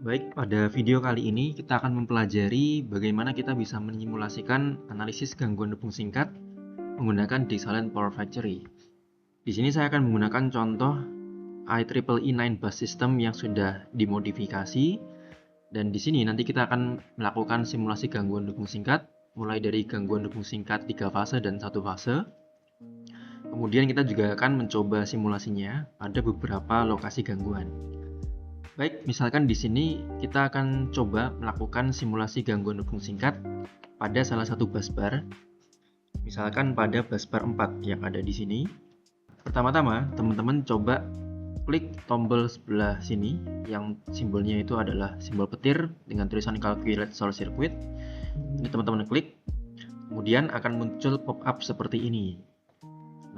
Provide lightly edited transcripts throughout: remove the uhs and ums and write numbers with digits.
Baik, pada video kali ini kita akan mempelajari bagaimana kita bisa menyimulasikan analisis gangguan hubung singkat menggunakan Disalent Power Factory. Di sini saya akan menggunakan contoh IEEE 9 bus system yang sudah dimodifikasi, dan di sini nanti kita akan melakukan simulasi gangguan hubung singkat mulai dari gangguan hubung singkat 3 fase dan 1 fase. Kemudian kita juga akan mencoba simulasinya pada beberapa lokasi gangguan. Baik, misalkan di sini kita akan coba melakukan simulasi gangguan hubung singkat pada salah satu busbar. Misalkan pada busbar 4 yang ada di sini. Pertama-tama, teman-teman coba klik tombol sebelah sini yang simbolnya itu adalah simbol petir dengan tulisan Calculate Source Circuit. Ini teman-teman klik, kemudian akan muncul pop-up seperti ini.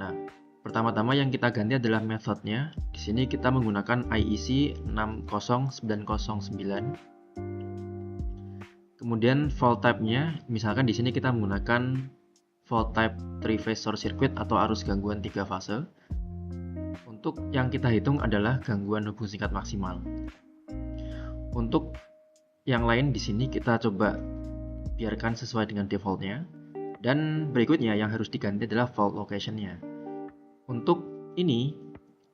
Nah, pertama-tama yang kita ganti adalah metodenya. Di sini kita menggunakan IEC 609. Kemudian fault type-nya, misalkan di sini kita menggunakan fault type 3 phase short circuit atau arus gangguan 3 fase. Untuk yang kita hitung adalah gangguan hubung singkat maksimal. Untuk yang lain di sini kita coba biarkan sesuai dengan default-nya. Dan berikutnya yang harus diganti adalah fault location-nya. Untuk ini,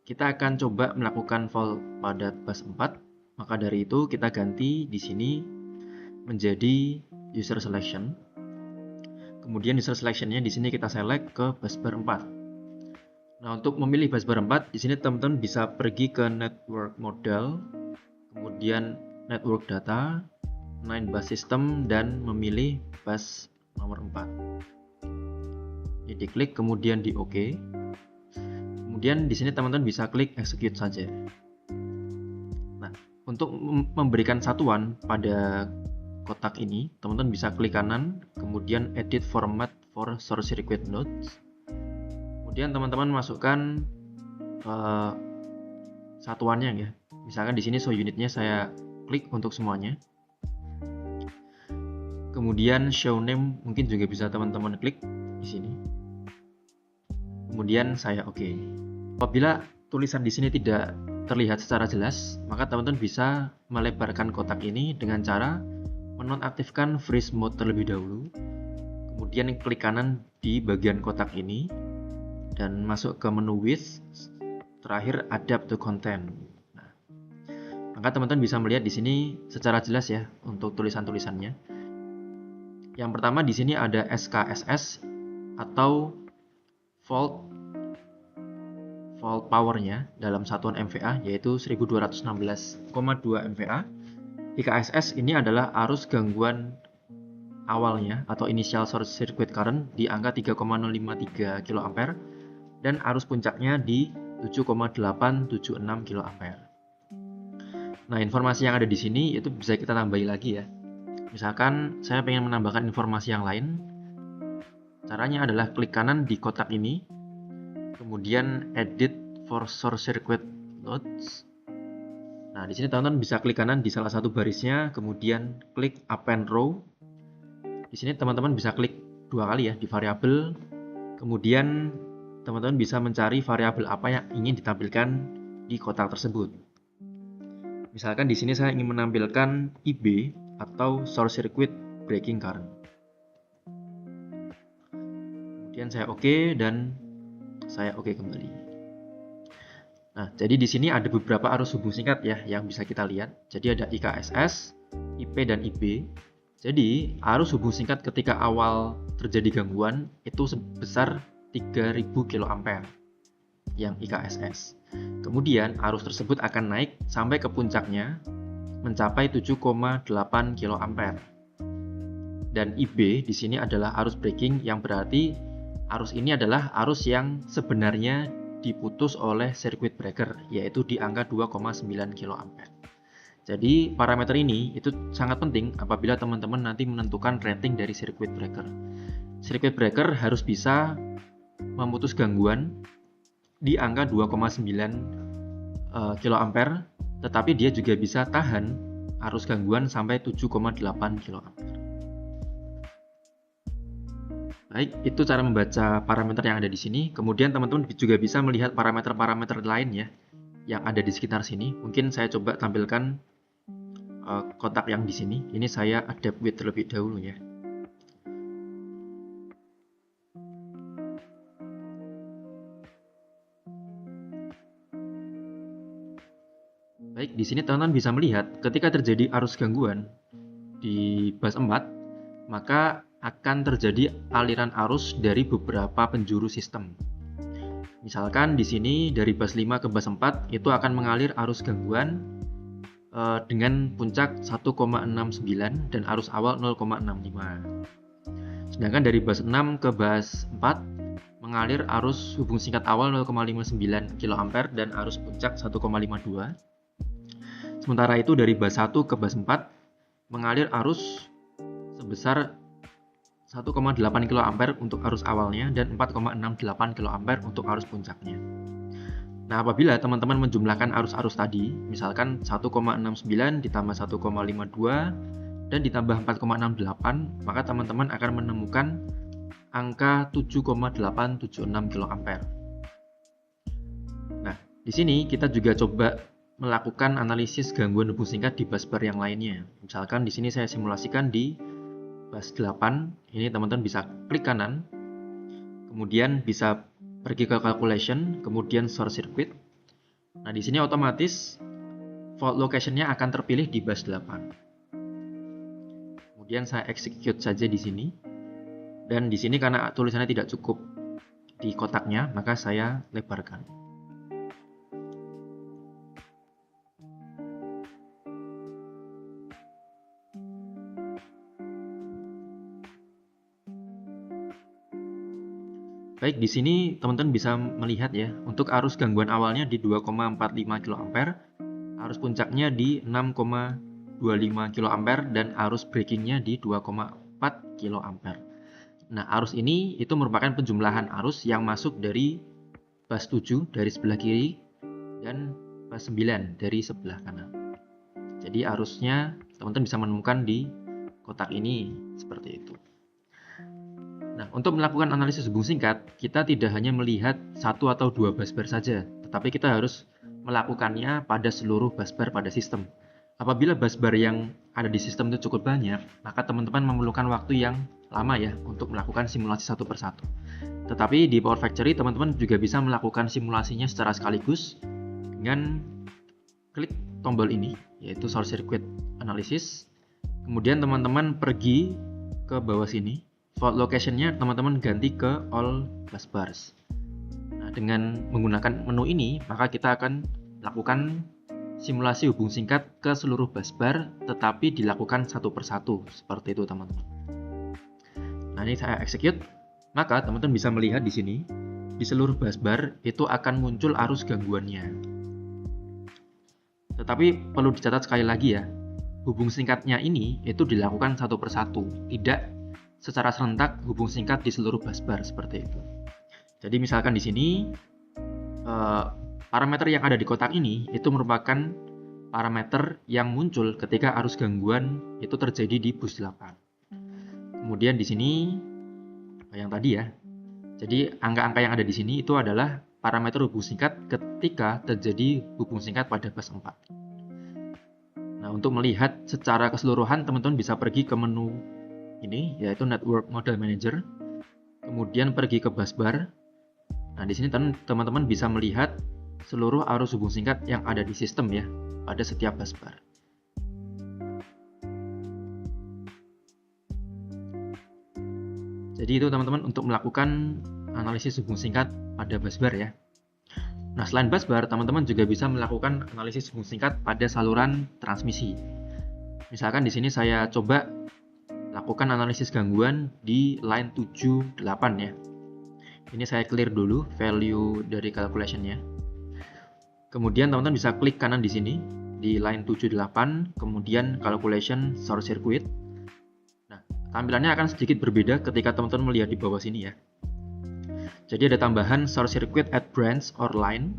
kita akan coba melakukan fault pada bus 4. Maka dari itu kita ganti di sini menjadi user selection. Kemudian user selection-nya di sini kita select ke busbar 4. Nah, untuk memilih busbar 4, di sini teman-teman bisa pergi ke network model, kemudian network data, 9 bus system, dan memilih bus nomor 4. Jadi diklik kemudian di OK. Kemudian di sini teman-teman bisa klik execute saja. Nah, untuk memberikan satuan pada kotak ini, teman-teman bisa klik kanan, kemudian edit format for source circuit nodes. Kemudian teman-teman masukkan satuannya ya. Misalkan di sini show unitnya saya klik untuk semuanya. Kemudian show name mungkin juga bisa teman-teman klik di sini. Kemudian saya oke. Apabila tulisan di sini tidak terlihat secara jelas, maka teman-teman bisa melebarkan kotak ini dengan cara menonaktifkan freeze mode terlebih dahulu. Kemudian klik kanan di bagian kotak ini dan masuk ke menu width. Terakhir adapt to content. Nah, maka teman-teman bisa melihat di sini secara jelas ya untuk tulisan-tulisannya. Yang pertama di sini ada SKSS atau fault powernya dalam satuan MVA yaitu 1216,2 MVA. IKSS ini adalah arus gangguan awalnya atau initial short circuit current di angka 3,053 kA dan arus puncaknya di 7,876 kA. Nah, informasi yang ada di sini itu bisa kita tambahi lagi ya. Misalkan saya ingin menambahkan informasi yang lain. Caranya adalah klik kanan di kotak ini, kemudian edit for source circuit nodes. Nah, di sini teman-teman bisa klik kanan di salah satu barisnya, kemudian klik append row. Di sini teman-teman bisa klik dua kali ya di variabel. Kemudian teman-teman bisa mencari variabel apa yang ingin ditampilkan di kotak tersebut. Misalkan di sini saya ingin menampilkan IB atau source circuit breaking current. Kemudian saya oke dan saya oke kembali. Nah, jadi di sini ada beberapa arus hubung singkat ya yang bisa kita lihat. Jadi ada IKSS, IP dan IB. Jadi arus hubung singkat ketika awal terjadi gangguan itu sebesar 3000 kA yang IKSS. Kemudian arus tersebut akan naik sampai ke puncaknya mencapai 7,8 kA. Dan IB di sini adalah arus breaking yang berarti arus ini adalah arus yang sebenarnya diputus oleh circuit breaker yaitu di angka 2,9 kA. Jadi parameter ini itu sangat penting apabila teman-teman nanti menentukan rating dari circuit breaker. Circuit breaker harus bisa memutus gangguan di angka 2,9 kA, tetapi dia juga bisa tahan arus gangguan sampai 7,8 kA. Baik, itu cara membaca parameter yang ada di sini. Kemudian teman-teman juga bisa melihat parameter-parameter lain ya yang ada di sekitar sini. Mungkin saya coba tampilkan kotak yang di sini. Ini saya adapt with terlebih dahulu ya. Baik, di sini teman-teman bisa melihat ketika terjadi arus gangguan di bus 4, maka akan terjadi aliran arus dari beberapa penjuru sistem. Misalkan di sini dari bus 5 ke bus 4 itu akan mengalir arus gangguan dengan puncak 1,69 dan arus awal 0,65. Sedangkan dari bus 6 ke bus 4 mengalir arus hubung singkat awal 0,59 kA dan arus puncak 1,52. Sementara itu dari bus 1 ke bus 4 mengalir arus sebesar 1,8 kA untuk arus awalnya dan 4,68 kA untuk arus puncaknya. Nah, apabila teman-teman menjumlahkan arus-arus tadi, misalkan 1,69 ditambah 1,52 dan ditambah 4,68, maka teman-teman akan menemukan angka 7,876 kA. Nah, di sini kita juga coba melakukan analisis gangguan hubung singkat di busbar yang lainnya. Misalkan di sini saya simulasikan di bus 8, ini teman-teman bisa klik kanan, kemudian bisa pergi ke calculation, kemudian source circuit. Nah, di sini otomatis fault location-nya akan terpilih di bus 8. Kemudian saya execute saja di sini. Dan di sini karena tulisannya tidak cukup di kotaknya, maka saya lebarkan. Baik, di sini teman-teman bisa melihat ya, untuk arus gangguan awalnya di 2,45 kA, arus puncaknya di 6,25 kA dan arus breakingnya di 2,4 kA. Nah, arus ini itu merupakan penjumlahan arus yang masuk dari bus 7 dari sebelah kiri dan bus 9 dari sebelah kanan. Jadi arusnya teman-teman bisa menemukan di kotak ini seperti itu. Nah, untuk melakukan analisis hubung singkat, kita tidak hanya melihat satu atau dua busbar saja, tetapi kita harus melakukannya pada seluruh busbar pada sistem. Apabila busbar yang ada di sistem itu cukup banyak, maka teman-teman memerlukan waktu yang lama ya untuk melakukan simulasi satu persatu. Tetapi di Power Factory, teman-teman juga bisa melakukan simulasinya secara sekaligus dengan klik tombol ini, yaitu Source Circuit Analysis. Kemudian teman-teman pergi ke bawah sini. Fault location-nya teman-teman ganti ke all busbars. Nah, dengan menggunakan menu ini, maka kita akan lakukan simulasi hubung singkat ke seluruh busbar, tetapi dilakukan satu persatu, seperti itu teman-teman. Nah, ini saya execute, maka teman-teman bisa melihat di sini, di seluruh busbar itu akan muncul arus gangguannya. Tetapi perlu dicatat sekali lagi ya, hubung singkatnya ini itu dilakukan satu persatu, tidak secara serentak hubung singkat di seluruh busbar seperti itu. Jadi misalkan di sini parameter yang ada di kotak ini itu merupakan parameter yang muncul ketika arus gangguan itu terjadi di bus 8. Kemudian di sini yang tadi ya. Jadi angka-angka yang ada di sini itu adalah parameter hubung singkat ketika terjadi hubung singkat pada bus 4. Nah, untuk melihat secara keseluruhan teman-teman bisa pergi ke menu ini yaitu Network Model Manager, kemudian pergi ke busbar. Nah, di sini teman-teman bisa melihat seluruh arus hubung singkat yang ada di sistem ya pada setiap busbar. Jadi itu teman-teman untuk melakukan analisis hubung singkat pada busbar ya. Nah, selain busbar, teman-teman juga bisa melakukan analisis hubung singkat pada saluran transmisi. Misalkan di sini saya coba lakukan analisis gangguan di line 78 ya. Ini saya clear dulu value dari calculation-nya. Kemudian teman-teman bisa klik kanan di sini di line 78, kemudian calculation source circuit. Nah, tampilannya akan sedikit berbeda ketika teman-teman melihat di bawah sini ya. Jadi ada tambahan source circuit at branch or line.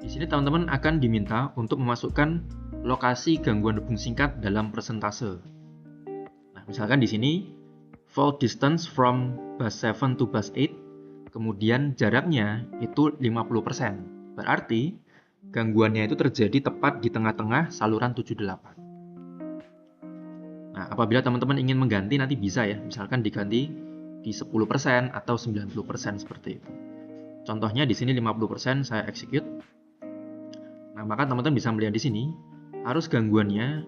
Di sini teman-teman akan diminta untuk memasukkan lokasi gangguan hubung singkat dalam persentase. Misalkan di sini fault distance from bus 7 to bus 8, kemudian jaraknya itu 50%. Berarti gangguannya itu terjadi tepat di tengah-tengah saluran 78. Nah, apabila teman-teman ingin mengganti nanti bisa ya, misalkan diganti di 10% atau 90% seperti itu. Contohnya di sini 50% saya execute. Nah, maka teman-teman bisa melihat di sini arus gangguannya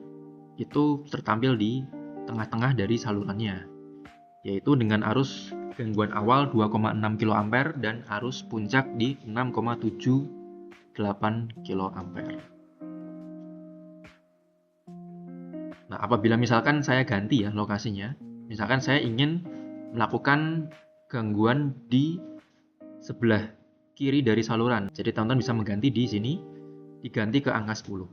itu tertampil di tengah-tengah dari salurannya, yaitu dengan arus gangguan awal 2,6 kA dan arus puncak di 6,78 kA. Nah, apabila misalkan saya ganti ya lokasinya, misalkan saya ingin melakukan gangguan di sebelah kiri dari saluran. Jadi teman-teman bisa mengganti di sini, diganti ke angka 10.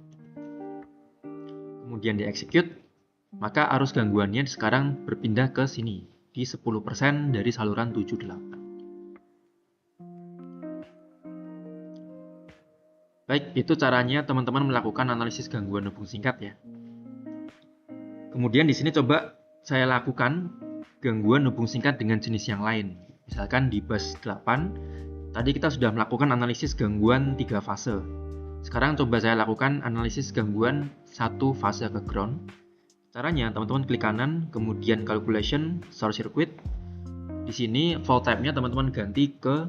Kemudian di execute, maka arus gangguannya sekarang berpindah ke sini, di 10% dari saluran 78. Baik, itu caranya teman-teman melakukan analisis gangguan hubung singkat ya. Kemudian di sini coba saya lakukan gangguan hubung singkat dengan jenis yang lain. Misalkan di bus 8, tadi kita sudah melakukan analisis gangguan 3 fase. Sekarang coba saya lakukan analisis gangguan 1 fase ke ground. Caranya teman-teman klik kanan, kemudian calculation, source circuit. Di sini fault type-nya teman-teman ganti ke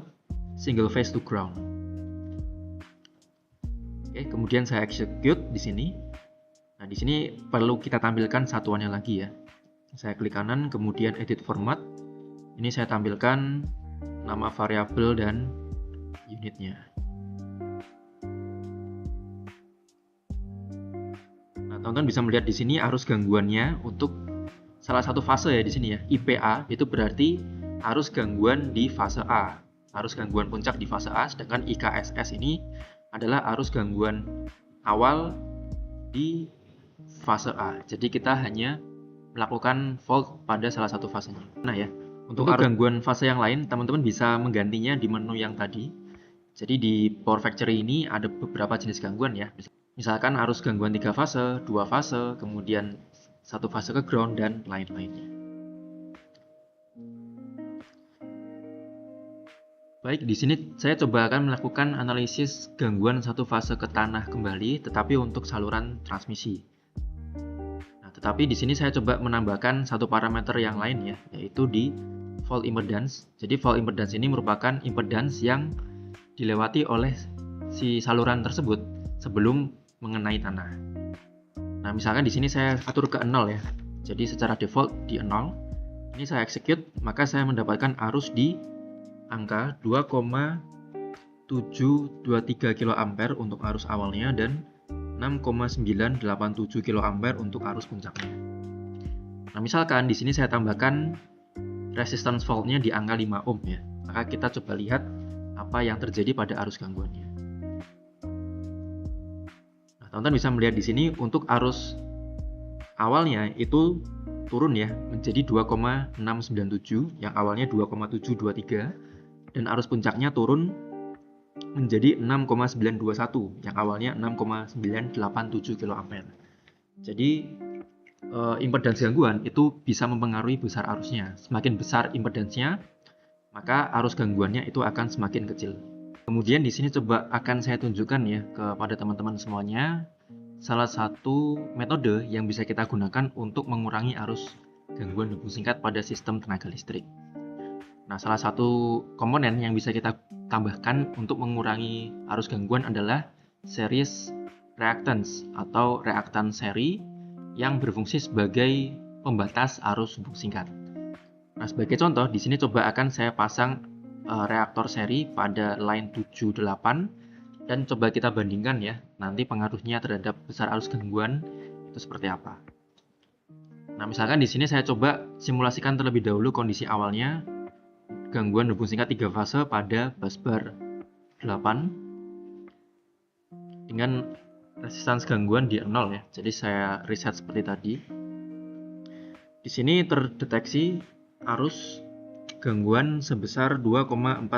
single phase to ground. Oke, kemudian saya execute di sini. Nah, di sini perlu kita tampilkan satuannya lagi ya. Saya klik kanan, kemudian edit format. Ini saya tampilkan nama variabel dan unitnya. Nah, teman-teman bisa melihat di sini arus gangguannya untuk salah satu fase ya di sini ya. IPA itu berarti arus gangguan di fase A, arus gangguan puncak di fase A, sedangkan IKSS ini adalah arus gangguan awal di fase A. Jadi kita hanya melakukan fault pada salah satu fasenya. Nah ya, untuk gangguan fase yang lain, teman-teman bisa menggantinya di menu yang tadi. Jadi di Power Factory ini ada beberapa jenis gangguan ya. Misalkan arus gangguan 3 fase, 2 fase, kemudian 1 fase ke ground, dan lain-lainnya. Baik, di sini saya coba akan melakukan analisis gangguan 1 fase ke tanah kembali, tetapi untuk saluran transmisi. Tapi di sini saya coba menambahkan satu parameter yang lain ya, yaitu di fault impedance. Jadi fault impedance ini merupakan impedance yang dilewati oleh si saluran tersebut sebelum mengenai tanah. Nah, misalkan di sini saya atur ke 0 ya. Jadi secara default di 0. Ini saya execute, maka saya mendapatkan arus di angka 2,723 kA untuk arus awalnya dan 6,987 kA untuk arus puncaknya. Nah, misalkan di sini saya tambahkan resistance fault-nya di angka 5 ohm ya. Maka kita coba lihat apa yang terjadi pada arus gangguannya. Nah, teman-teman bisa melihat di sini untuk arus awalnya itu turun ya menjadi 2,697 yang awalnya 2,723 dan arus puncaknya turun menjadi 6,921 yang awalnya 6,987 kA. Jadi impedans gangguan itu bisa mempengaruhi besar arusnya. Semakin besar impedansnya, maka arus gangguannya itu akan semakin kecil. Kemudian di sini coba akan saya tunjukkan ya kepada teman-teman semuanya salah satu metode yang bisa kita gunakan untuk mengurangi arus gangguan hubung singkat pada sistem tenaga listrik. Nah, salah satu komponen yang bisa kita tambahkan untuk mengurangi arus gangguan adalah series reactance atau reaktan seri yang berfungsi sebagai pembatas arus hubung singkat. Nah, sebagai contoh, di sini coba akan saya pasang reaktor seri pada line 78 dan coba kita bandingkan ya, nanti pengaruhnya terhadap besar arus gangguan itu seperti apa. Nah, misalkan di sini saya coba simulasikan terlebih dahulu kondisi awalnya gangguan hubung singkat 3 fase pada busbar 8 dengan resistance gangguan di 0 ya. Jadi saya reset seperti tadi. Di sini terdeteksi arus gangguan sebesar 2,455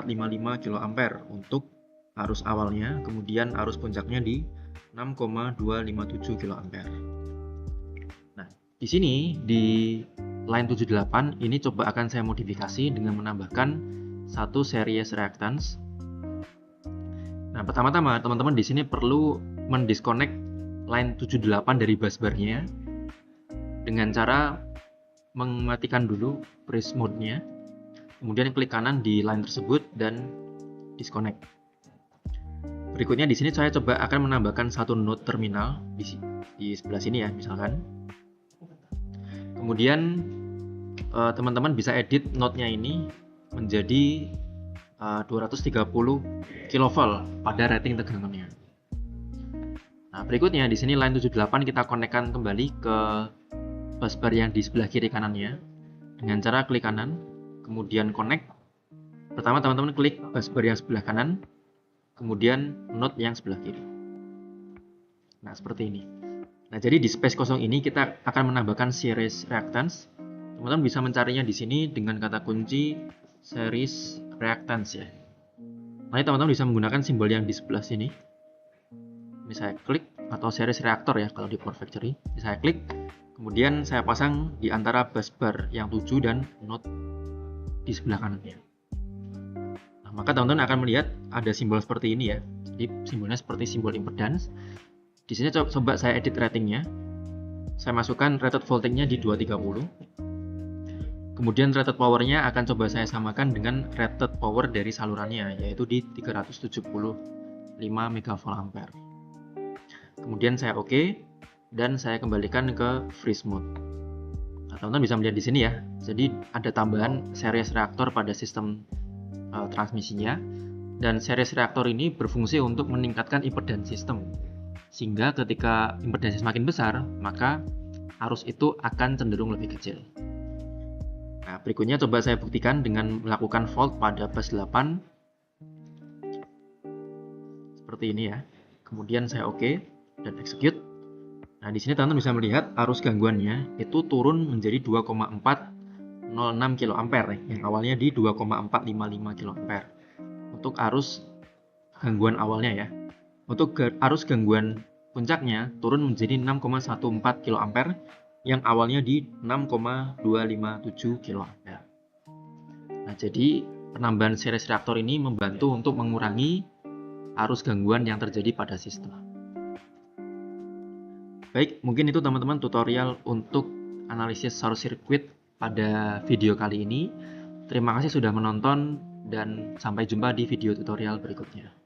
kA untuk arus awalnya, kemudian arus puncaknya di 6,257 kA. Nah, di sini di line 78 ini coba akan saya modifikasi dengan menambahkan satu series reactance. Nah, pertama-tama teman-teman di sini perlu mendisconnect line 78 dari busbarnya. dengan cara mematikan dulu freeze mode-nya, kemudian klik kanan di line tersebut dan disconnect. Berikutnya di sini saya coba akan menambahkan satu node terminal di sebelah sini ya, misalkan. Kemudian teman-teman bisa edit node-nya ini menjadi 230 kV pada rating tegangannya. Nah, berikutnya di sini line 78 kita konekkan kembali ke busbar yang di sebelah kiri kanannya dengan cara klik kanan, kemudian connect. Pertama teman-teman klik busbar yang sebelah kanan, kemudian node yang sebelah kiri. Nah, seperti ini. Nah, jadi di space kosong ini kita akan menambahkan series reactance. Teman-teman bisa mencarinya di sini dengan kata kunci series reactance ya. Nah, teman-teman bisa menggunakan simbol yang di sebelah sini. Ini saya klik, atau series reaktor ya kalau di Power Factory. Ini saya klik, kemudian saya pasang di antara busbar yang 7 dan node di sebelah kanannya. Nah, maka teman-teman akan melihat ada simbol seperti ini ya. Jadi simbolnya seperti simbol impedance. Di sini coba saya edit ratingnya. Saya masukkan rated voltage-nya di 230. Kemudian rated power-nya akan coba saya samakan dengan rated power dari salurannya, yaitu di 375 MVA. Kemudian saya OK, dan saya kembalikan ke freeze mode. Nah, teman-teman bisa melihat di sini ya. Jadi ada tambahan series reaktor pada sistem transmisinya, dan series reaktor ini berfungsi untuk meningkatkan impedance sistem. Sehingga ketika impedance semakin besar, maka arus itu akan cenderung lebih kecil. Nah, berikutnya coba saya buktikan dengan melakukan volt pada bus 8. Seperti ini ya. Kemudian saya OK dan execute. Nah, di sini teman-teman bisa melihat arus gangguannya itu turun menjadi 2,406 kA yang awalnya di 2,455 kA. Untuk arus gangguan awalnya ya. Untuk arus gangguan puncaknya turun menjadi 6,14 kA yang awalnya di 6,257 kA. Nah, jadi penambahan series reaktor ini membantu untuk mengurangi arus gangguan yang terjadi pada sistem. Baik, mungkin itu teman-teman tutorial untuk analisis short circuit pada video kali ini. Terima kasih sudah menonton dan sampai jumpa di video tutorial berikutnya.